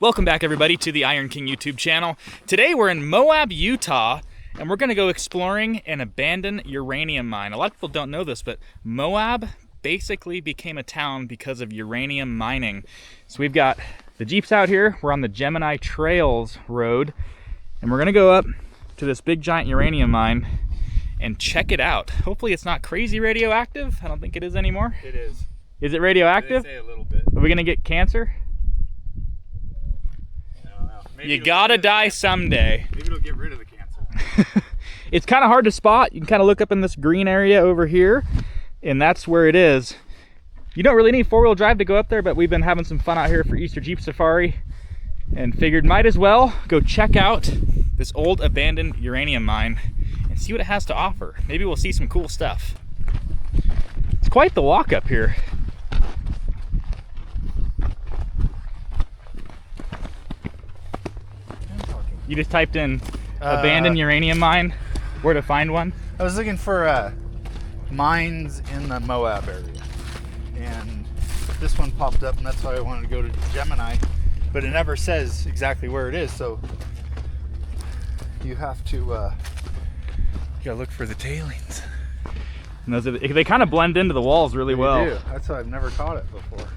Welcome back, everybody, to the Iron King YouTube channel. Today we're in Moab, Utah, and we're going to go exploring an abandoned uranium mine. A lot of people don't know this, but Moab basically became a town because of uranium mining. So we've got the Jeeps out here. We're on the Gemini Trails Road, and we're going to go up to this big giant uranium mine and check it out. Hopefully it's not crazy radioactive. I don't think it is anymore. It is. Is it radioactive? They say a little bit. Are we going to get cancer? You gotta die someday. Maybe it'll get rid of the cancer. It's kind of hard to spot. You can kind of look up in this green area over here, and that's where it is. You don't really need four-wheel drive to go up there, but we've been having some fun out here for Easter Jeep Safari and figured might as well go check out this old abandoned uranium mine and see what it has to offer. Maybe we'll see some cool stuff. It's quite the walk up here. You just typed in abandoned uranium mine, where to find one? I was looking for mines in the Moab area, and this one popped up, and that's why I wanted to go to Gemini, but it never says exactly where it is, so you have to you gotta look for the tailings. And those are they kind of blend into the walls really well. They do. That's why I've never caught it before.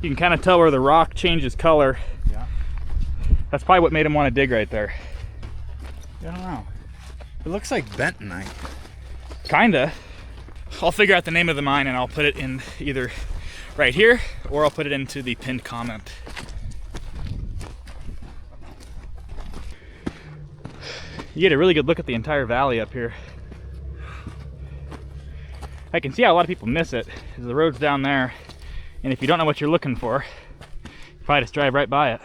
You can kind of tell where the rock changes color. Yeah. That's probably what made him want to dig right there. I don't know. It looks like bentonite. Kinda. I'll figure out the name of the mine and I'll put it in either right here or I'll put it into the pinned comment. You get a really good look at the entire valley up here. I can see how a lot of people miss it, because the road's down there, and if you don't know what you're looking for, you probably just drive right by it.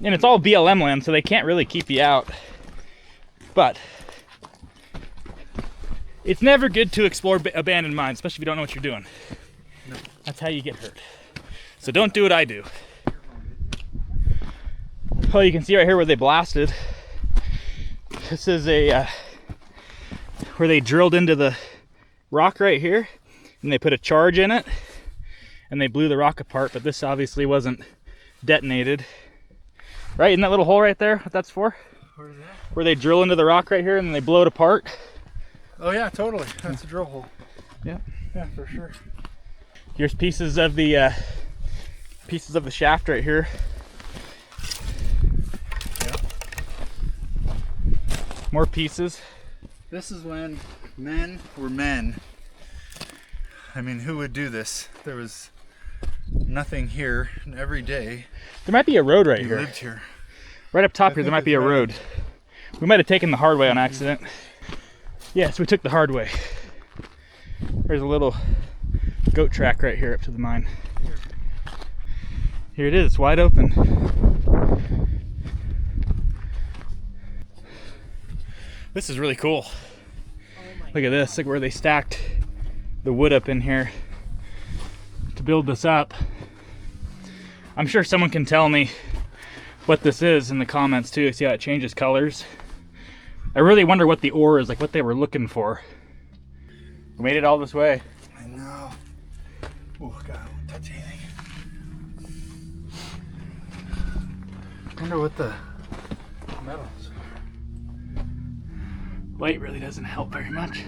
And it's all BLM land, so they can't really keep you out. But it's never good to explore abandoned mines, especially if you don't know what you're doing. No. That's how you get hurt. So don't do what I do. Oh, you can see right here where they blasted. This is a where they drilled into the rock right here, and they put a charge in it, and they blew the rock apart. But this obviously wasn't detonated. Right in that little hole right there, what that's for? Where is that? Where they drill into the rock right here and then they blow it apart. Oh yeah, totally. That's a drill hole. Yeah. Yeah, for sure. Here's pieces of the shaft right here. Yeah. More pieces. This is when men were men. I mean, who would do this? There was nothing here, and every day There might be a road right here. lived here. Right up top here, there might be a road. We might have taken the hard way on accident. Yes, we took the hard way. There's a little goat track right here up to the mine. Here it is, it's wide open. This is really cool. Look at this, look where they stacked the wood up in here to build this up. I'm sure someone can tell me what this is in the comments too. See how it changes colors? I really wonder what the ore is, like what they were looking for. We made it all this way. I know. Oh God, I won't touch anything. I wonder what the metals are. Light really doesn't help very much.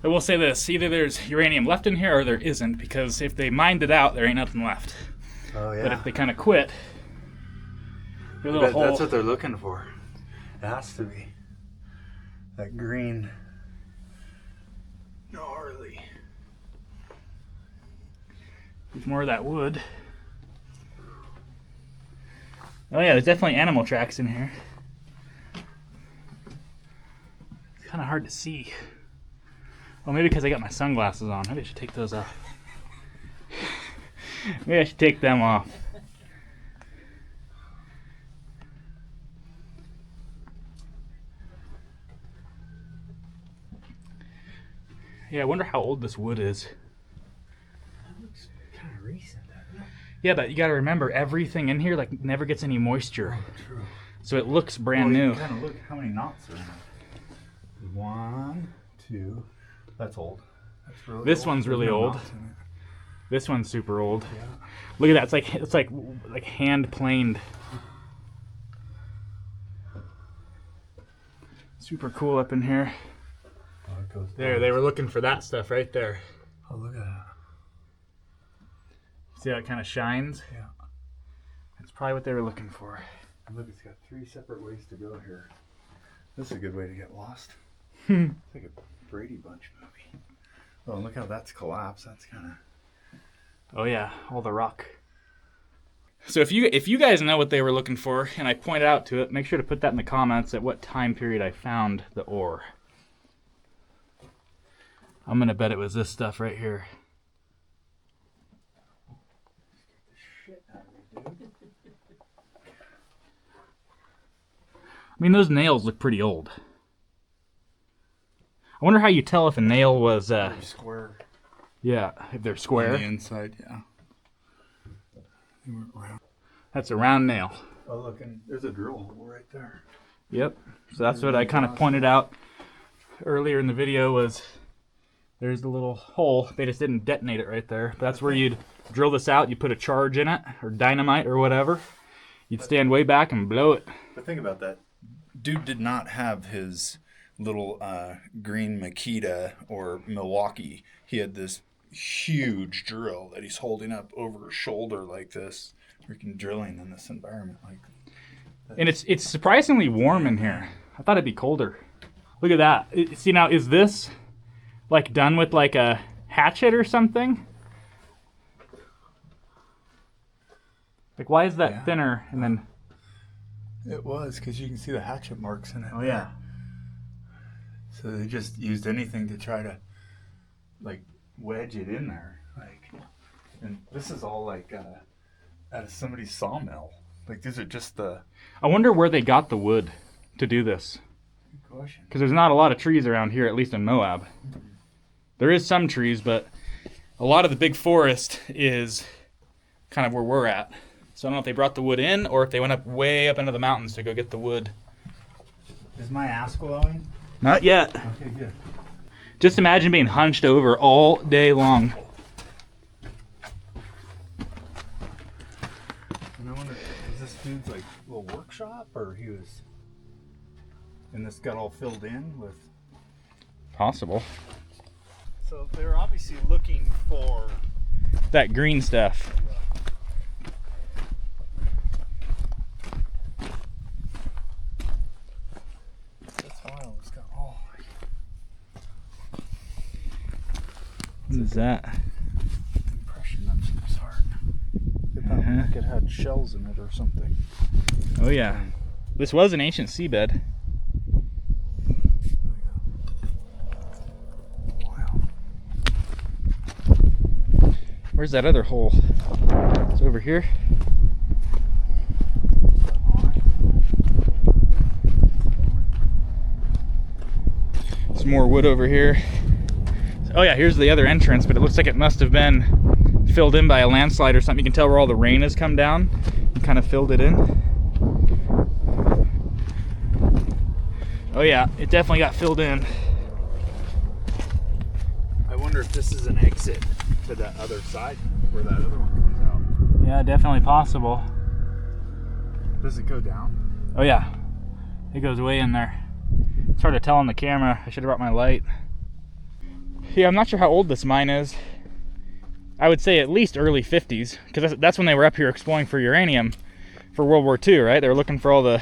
I will say this, either there's uranium left in here or there isn't, because if they mined it out, there ain't nothing left. Oh yeah. But if they kind of quit, your little hole. That's what they're looking for. It has to be. That green. Gnarly. There's more of that wood. Oh yeah, there's definitely animal tracks in here. It's kind of hard to see. Well, maybe because I got my sunglasses on. Maybe I should take those off. Maybe I should take them off. Yeah, I wonder how old this wood is. That looks kind of recent, doesn't it? Yeah, but you gotta remember, everything in here like never gets any moisture. Oh, true. So it looks brand new. You can kind of look how many knots are in it. 1, 2. That's old. That's really This old. one's There's really no old. knots in it. This one's super old. Yeah. Look at that. It's like hand planed. Super cool up in here. Oh, it goes There, down. they were looking for that stuff right there. Oh, look at that. See how it kind of shines? Yeah. That's probably what they were looking for. And look, it's got 3 separate ways to go here. This is a good way to get lost. Hmm. It's like a Brady Bunch movie. Oh, and look how that's collapsed. That's kind of... Oh yeah, all the rock. So if you guys know what they were looking for and I pointed out to it, make sure to put that in the comments at what time period I found the ore. I'm gonna bet it was this stuff right here. I mean, those nails look pretty old. I wonder how you tell if a nail was square. yeah, if they're square. On the inside, yeah. They weren't round. That's a round nail. Oh, look, and there's a drill hole right there. Yep. So that's what I kind of pointed out earlier in the video was there's the little hole. They just didn't detonate it right there. But that's where you'd drill this out. You put a charge in it or dynamite or whatever. You'd stand way back and blow it. But think about that. Dude did not have his little green Makita or Milwaukee. He had this huge drill that he's holding up over his shoulder like this. Freaking drilling in this environment like that. And it's surprisingly warm in here. I thought it'd be colder. Look at that. See now, is this like done with like a hatchet or something? Like why is that thinner and then... It was, because you can see the hatchet marks in it. Oh yeah. So they just used anything to try to like wedge it in there. Like, and this is all like out of somebody's sawmill. Like these are just the... I wonder where they got the wood to do this. Good question. Because there's not a lot of trees around here, at least in Moab. There is some trees, but a lot of the big forest is kind of where we're at. So I don't know if they brought the wood in or if they went up way up into the mountains to go get the wood. Is my ass glowing? Not yet. Okay, good. Just imagine being hunched over all day long. And I wonder, is this dude's like little workshop, or he was... And this got all filled in with... Possible. So they're obviously looking for... That green stuff. What is that? Impression of some sort. It felt like it had shells in it or something. Oh yeah. This was an ancient seabed. Wow. Where's that other hole? It's over here. Some more wood over here. Oh yeah, here's the other entrance, but it looks like it must have been filled in by a landslide or something. You can tell where all the rain has come down and kind of filled it in. Oh yeah, it definitely got filled in. I wonder if this is an exit to that other side where that other one comes out. Yeah, definitely possible. Does it go down? Oh yeah, it goes way in there. It's hard to tell on the camera. I should have brought my light. Yeah, I'm not sure how old this mine is. I would say at least early 50s, because that's when they were up here exploring for uranium for World War II, right? They were looking for all the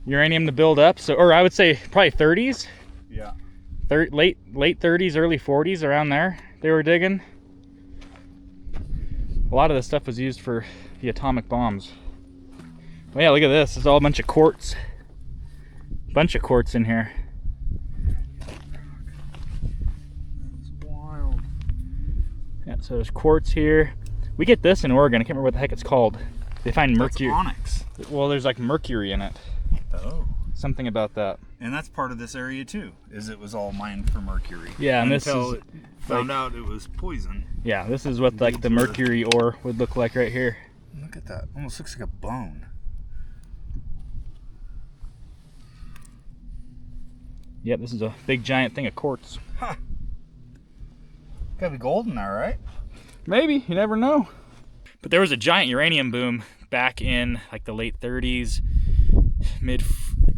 uranium to build up. So, or I would say probably 30s. Yeah. Late 30s, early 40s, around there they were digging. A lot of this stuff was used for the atomic bombs. Well, yeah, look at this. It's all a bunch of quartz. Bunch of quartz in here. Yeah, so there's quartz here. We get this in Oregon. I can't remember what the heck it's called. They find mercury. That's onyx. Well, there's like mercury in it. Oh. Something about that. And that's part of this area too, is it was all mined for mercury. Yeah, and this until is it found out it was poison. Yeah, this is what like the mercury ore would look like right here. Look at that. Almost looks like a bone. Yep, this is a big giant thing of quartz. Huh. Gotta be gold in there, right? Maybe, you never know. But there was a giant uranium boom back in like the late 30s,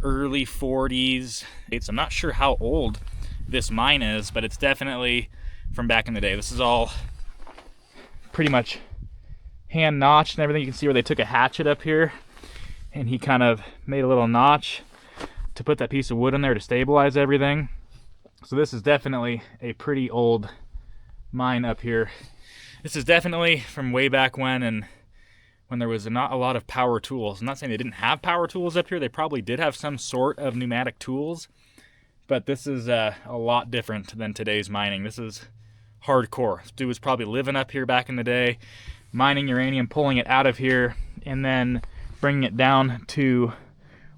early 40s. I'm not sure how old this mine is, but it's definitely from back in the day. This is all pretty much hand notched and everything. You can see where they took a hatchet up here and he kind of made a little notch to put that piece of wood in there to stabilize everything. So this is definitely a pretty old mine up here. This is definitely from way back when, and when there was not a lot of power tools. I'm not saying they didn't have power tools up here. They probably did have some sort of pneumatic tools, but this is a lot different than today's mining. This is hardcore. This dude was probably living up here back in the day, mining uranium, pulling it out of here, and then bringing it down to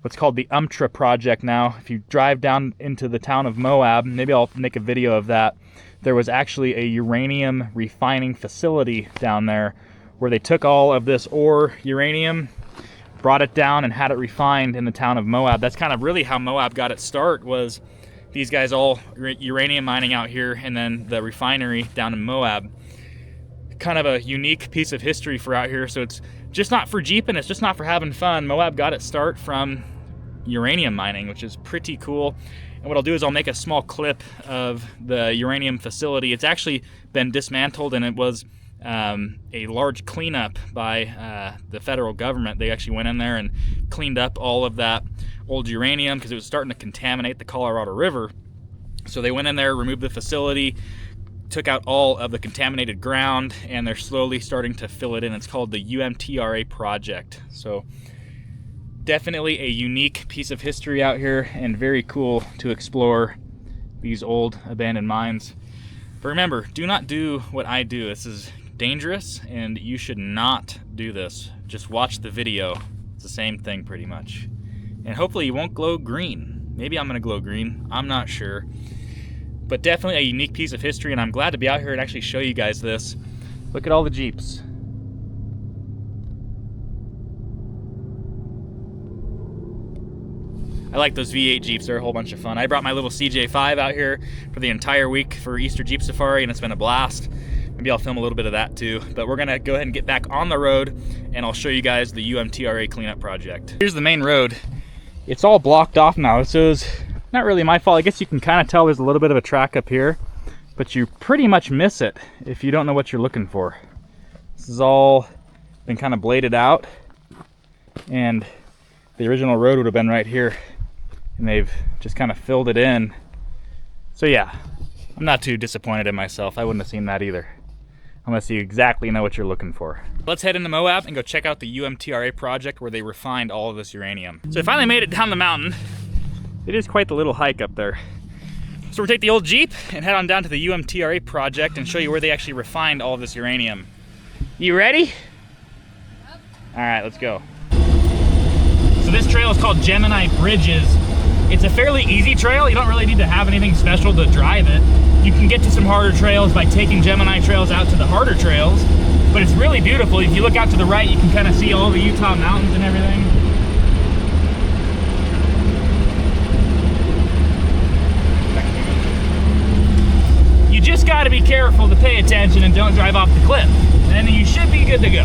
what's called the UMTRA project now. If you drive down into the town of Moab, maybe I'll make a video of that, there was actually a uranium refining facility down there where they took all of this ore uranium, brought it down and had it refined in the town of Moab. That's kind of really how Moab got its start, was these guys all uranium mining out here and then the refinery down in Moab. Kind of a unique piece of history for out here. So it's just not for jeeping, it's just not for having fun. Moab got its start from uranium mining, which is pretty cool. And what I'll do is I'll make a small clip of the uranium facility. It's actually been dismantled, and it was a large cleanup by the federal government. They actually went in there and cleaned up all of that old uranium because it was starting to contaminate the Colorado River. So they went in there, removed the facility, took out all of the contaminated ground, and they're slowly starting to fill it in. It's called the UMTRA project. So definitely a unique piece of history out here, and very cool to explore these old abandoned mines. But remember, do not do what I do. This is dangerous and you should not do this. Just watch the video. It's the same thing pretty much. And hopefully you won't glow green. Maybe I'm gonna glow green, I'm not sure. But definitely a unique piece of history, and I'm glad to be out here and actually show you guys this. Look at all the Jeeps. I like those V8 Jeeps, they're a whole bunch of fun. I brought my little CJ5 out here for the entire week for Easter Jeep Safari, and it's been a blast. Maybe I'll film a little bit of that too. But we're gonna go ahead and get back on the road, and I'll show you guys the UMTRA cleanup project. Here's the main road. It's all blocked off now, so it's not really my fault. I guess you can kind of tell there's a little bit of a track up here, but you pretty much miss it if you don't know what you're looking for. This has all been kind of bladed out, and the original road would have been right here, and they've just kind of filled it in. So yeah, I'm not too disappointed in myself. I wouldn't have seen that either, unless you exactly know what you're looking for. Let's head into Moab and go check out the UMTRA project where they refined all of this uranium. So I finally made it down the mountain. It is quite the little hike up there. So we'll take the old Jeep and head on down to the UMTRA project and show you where they actually refined all of this uranium. You ready? Yep. All right, let's go. So this trail is called Gemini Bridges. It's a fairly easy trail. You don't really need to have anything special to drive it. You can get to some harder trails by taking Gemini trails out to the harder trails, but it's really beautiful. If you look out to the right, you can kind of see all the Utah mountains and everything. You just got to be careful to pay attention and don't drive off the cliff, and then you should be good to go.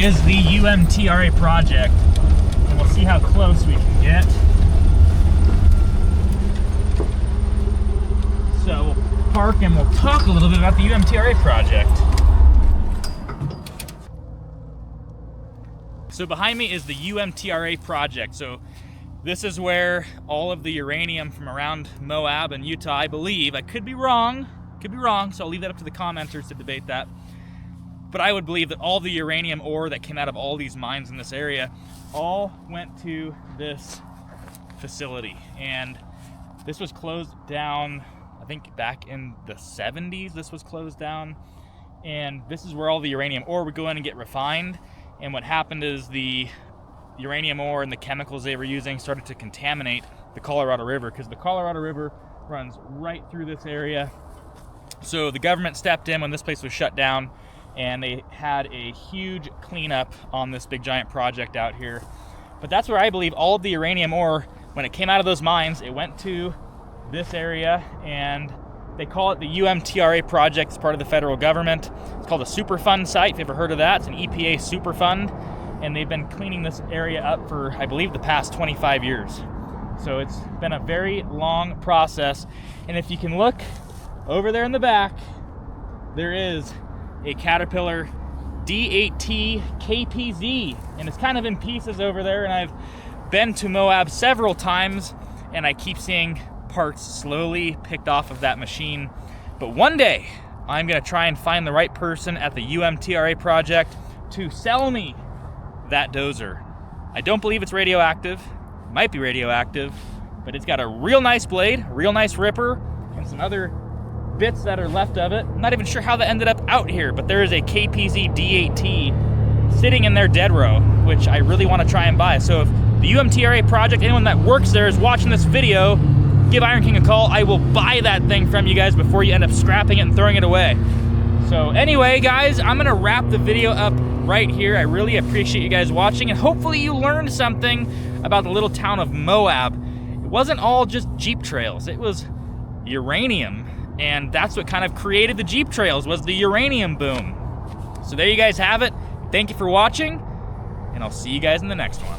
is the UMTRA project, and we'll see how close we can get. So we'll park and we'll talk a little bit about the UMTRA project. So behind me is the UMTRA project. So this is where all of the uranium from around Moab and Utah, I believe, I could be wrong, so I'll leave that up to the commenters to debate that. But I would believe that all the uranium ore that came out of all these mines in this area all went to this facility. And this was closed down, I think back in the 70s, this was closed down. And this is where all the uranium ore would go in and get refined. And what happened is the uranium ore and the chemicals they were using started to contaminate the Colorado River, because the Colorado River runs right through this area. So the government stepped in when this place was shut down, and they had a huge cleanup on this big giant project out here. But that's where I believe all of the uranium ore, when it came out of those mines, it went to this area, and they call it the UMTRA project. It's part of the federal government. It's called a Superfund site, if you've ever heard of that. It's an EPA Superfund, and they've been cleaning this area up for, I believe, the past 25 years. So it's been a very long process. And if you can look over there in the back, there is a Caterpillar D8T KPZ, and it's kind of in pieces over there. And I've been to Moab several times, and I keep seeing parts slowly picked off of that machine. But one day I'm gonna try and find the right person at the UMTRA project to sell me that dozer. I don't believe it's radioactive. It might be radioactive, but it's got a real nice blade, real nice ripper, and some other bits that are left of it. I'm not even sure how that ended up out here, but there is a KPZ D8T sitting in their dead row, which I really want to try and buy. So if the UMTRA project, anyone that works there is watching this video, give Iron King a call. I will buy that thing from you guys before you end up scrapping it and throwing it away. So anyway, guys, I'm gonna wrap the video up right here. I really appreciate you guys watching, and hopefully you learned something about the little town of Moab. It wasn't all just Jeep trails, it was uranium. And that's what kind of created the Jeep trails, was the uranium boom. So there you guys have it. Thank you for watching, and I'll see you guys in the next one.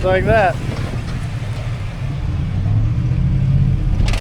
Like that.